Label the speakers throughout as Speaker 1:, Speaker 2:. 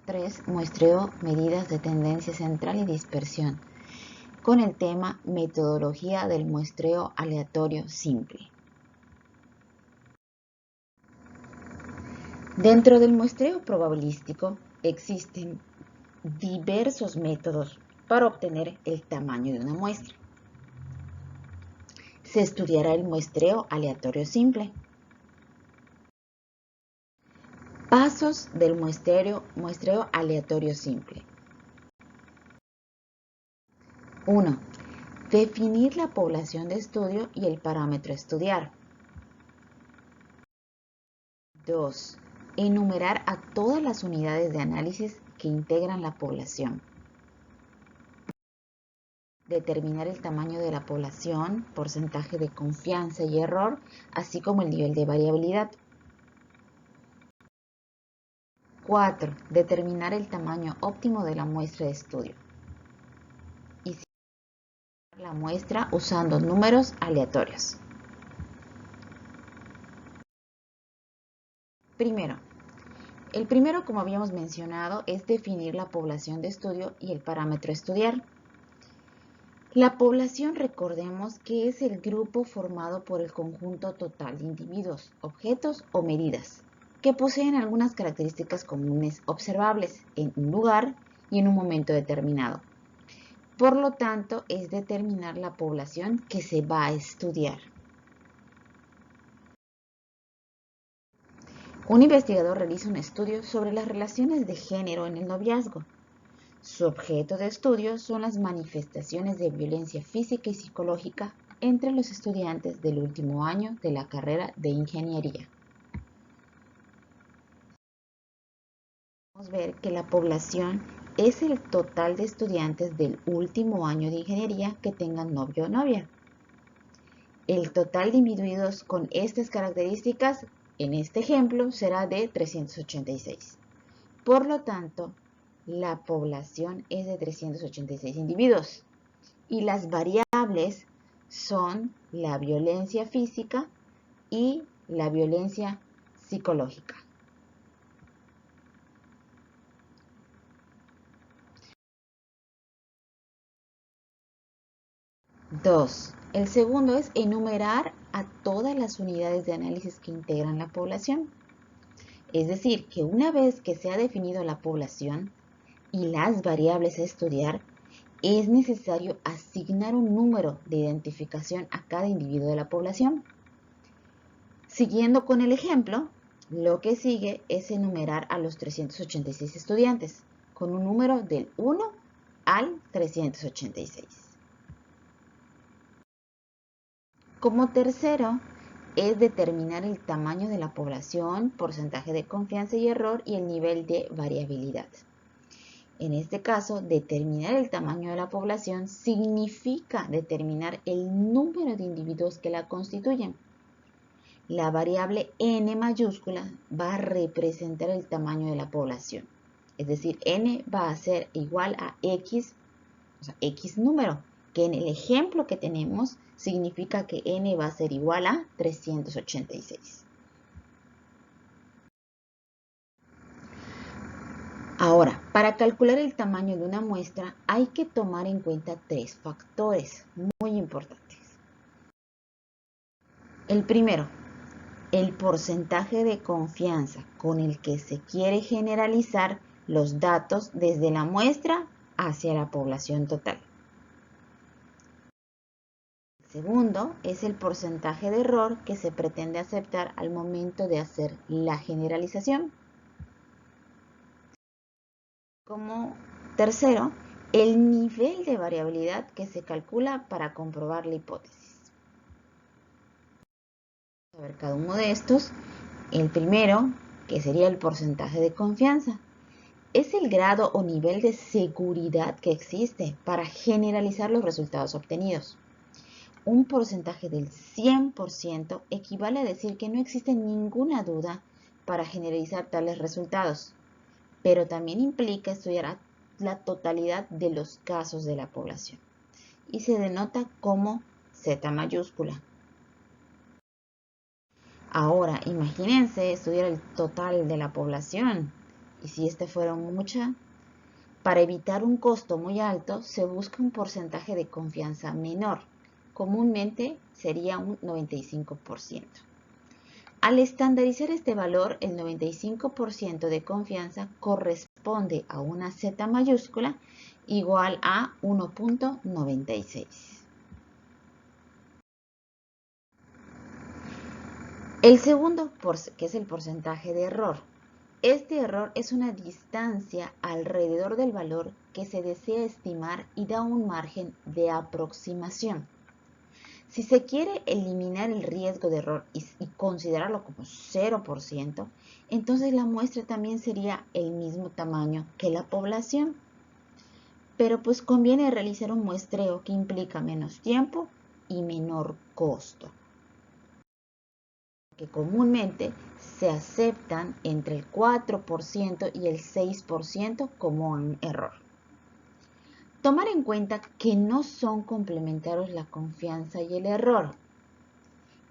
Speaker 1: 3. Muestreo, medidas de tendencia central y dispersión, con el tema metodología del muestreo aleatorio simple. Dentro del muestreo probabilístico existen diversos métodos para obtener el tamaño de una muestra. Se estudiará el muestreo aleatorio simple. Pasos del muestreo aleatorio simple. 1. Definir la población de estudio y el parámetro a estudiar. 2. Enumerar a todas las unidades de análisis que integran la población. Determinar el tamaño de la población, porcentaje de confianza y error, así como el nivel de variabilidad. 4. Determinar el tamaño óptimo de la muestra de estudio. Y la muestra usando números aleatorios. El primero, como habíamos mencionado, es definir la población de estudio y el parámetro a estudiar. La población, recordemos que es el grupo formado por el conjunto total de individuos, objetos o medidas, que poseen algunas características comunes observables en un lugar y en un momento determinado. Por lo tanto, es determinar la población que se va a estudiar. Un investigador realiza un estudio sobre las relaciones de género en el noviazgo. Su objeto de estudio son las manifestaciones de violencia física y psicológica entre los estudiantes del último año de la carrera de ingeniería. Podemos ver que la población es el total de estudiantes del último año de ingeniería que tengan novio o novia. El total de individuos con estas características, en este ejemplo, será de 386. Por lo tanto, la población es de 386 individuos y las variables son la violencia física y la violencia psicológica. El segundo es enumerar a todas las unidades de análisis que integran la población. Es decir, que una vez que se ha definido la población y las variables a estudiar, es necesario asignar un número de identificación a cada individuo de la población. Siguiendo con el ejemplo, lo que sigue es enumerar a los 386 estudiantes con un número del 1 al 386. Como tercero, es determinar el tamaño de la población, porcentaje de confianza y error y el nivel de variabilidad. En este caso, determinar el tamaño de la población significa determinar el número de individuos que la constituyen. La variable n mayúscula va a representar el tamaño de la población. Es decir, n va a ser igual a x, o sea, x número, que en el ejemplo que tenemos significa que n va a ser igual a 386. Ahora, para calcular el tamaño de una muestra hay que tomar en cuenta tres factores muy importantes. El primero, el porcentaje de confianza con el que se quiere generalizar los datos desde la muestra hacia la población total. El segundo es el porcentaje de error que se pretende aceptar al momento de hacer la generalización. Como tercero, el nivel de variabilidad que se calcula para comprobar la hipótesis. Vamos a ver cada uno de estos. El primero, que sería el porcentaje de confianza, es el grado o nivel de seguridad que existe para generalizar los resultados obtenidos. Un porcentaje del 100% equivale a decir que no existe ninguna duda para generalizar tales resultados, pero también implica estudiar la totalidad de los casos de la población y se denota como Z mayúscula. Ahora, imagínense estudiar el total de la población y si este fuera mucha, para evitar un costo muy alto, se busca un porcentaje de confianza menor. Comúnmente sería un 95%. Al estandarizar este valor, el 95% de confianza corresponde a una Z mayúscula igual a 1.96. El segundo, que es el porcentaje de error. Este error es una distancia alrededor del valor que se desea estimar y da un margen de aproximación. Si se quiere eliminar el riesgo de error y considerarlo como 0%, entonces la muestra también sería el mismo tamaño que la población. Pero pues conviene realizar un muestreo que implica menos tiempo y menor costo, que comúnmente se aceptan entre el 4% y el 6% como un error. Tomar en cuenta que no son complementarios la confianza y el error.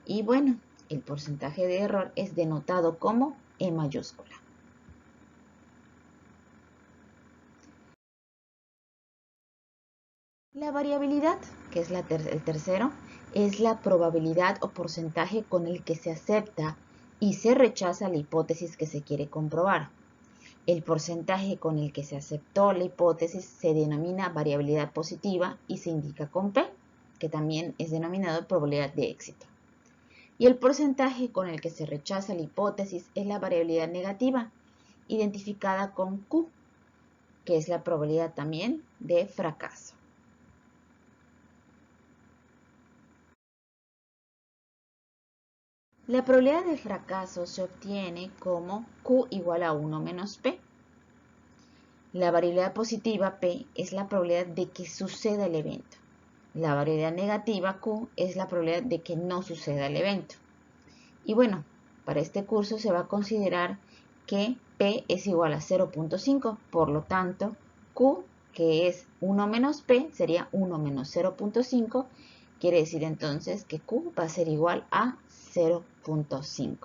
Speaker 1: Y bueno, el porcentaje de error es denotado como E mayúscula. La variabilidad, que es el tercero, es la probabilidad o porcentaje con el que se acepta y se rechaza la hipótesis que se quiere comprobar. El porcentaje con el que se aceptó la hipótesis se denomina variabilidad positiva y se indica con P, que también es denominado probabilidad de éxito. Y el porcentaje con el que se rechaza la hipótesis es la variabilidad negativa, identificada con Q, que es la probabilidad también de fracaso. La probabilidad de fracaso se obtiene como Q igual a 1 menos P. La variabilidad positiva P es la probabilidad de que suceda el evento. La variabilidad negativa Q es la probabilidad de que no suceda el evento. Y bueno, para este curso se va a considerar que P es igual a 0.5, por lo tanto, Q, que es 1 menos P, sería 1 menos 0.5, quiere decir entonces que Q va a ser igual a 0.5.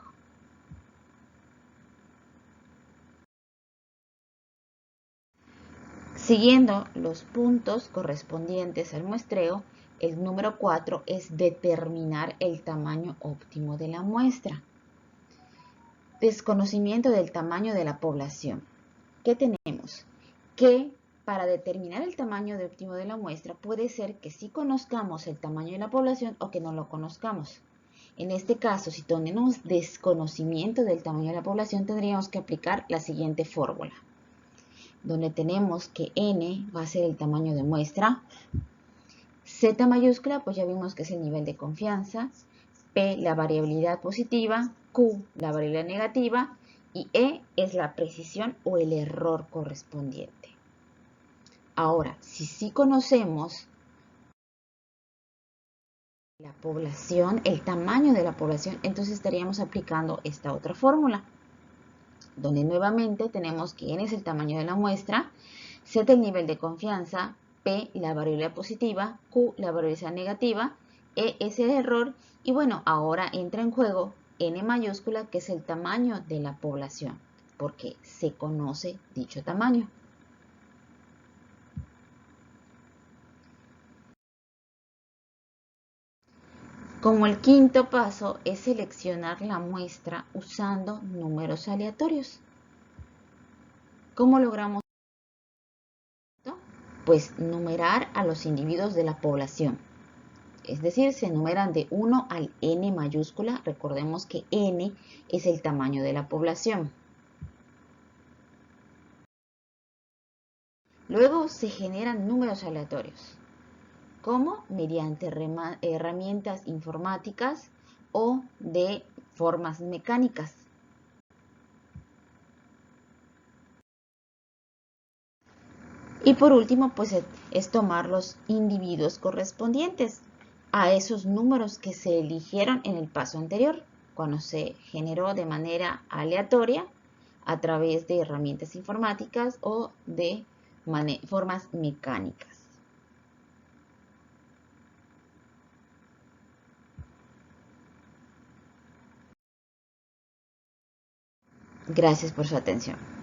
Speaker 1: Siguiendo los puntos correspondientes al muestreo, el número 4 es determinar el tamaño óptimo de la muestra. Desconocimiento del tamaño de la población. ¿Qué tenemos? Que para determinar el tamaño óptimo de la muestra puede ser que sí conozcamos el tamaño de la población o que no lo conozcamos. En este caso, si tenemos desconocimiento del tamaño de la población, tendríamos que aplicar la siguiente fórmula, donde tenemos que n va a ser el tamaño de muestra, z mayúscula, pues ya vimos que es el nivel de confianza, p la variabilidad positiva, q la variabilidad negativa y e es la precisión o el error correspondiente. Ahora, si sí conocemos la población, el tamaño de la población, entonces estaríamos aplicando esta otra fórmula, donde nuevamente tenemos que n es el tamaño de la muestra, z el nivel de confianza, p la variabilidad positiva, q la variabilidad negativa, e es el error y bueno, ahora entra en juego n mayúscula, que es el tamaño de la población, porque se conoce dicho tamaño. Como el quinto paso es seleccionar la muestra usando números aleatorios. ¿Cómo logramos esto? Pues numerar a los individuos de la población. Es decir, se numeran de 1 al n mayúscula. Recordemos que n es el tamaño de la población. Luego se generan números aleatorios, como mediante herramientas informáticas o de formas mecánicas. Y por último, pues es tomar los individuos correspondientes a esos números que se eligieron en el paso anterior, cuando se generó de manera aleatoria a través de herramientas informáticas o de formas mecánicas. Gracias por su atención.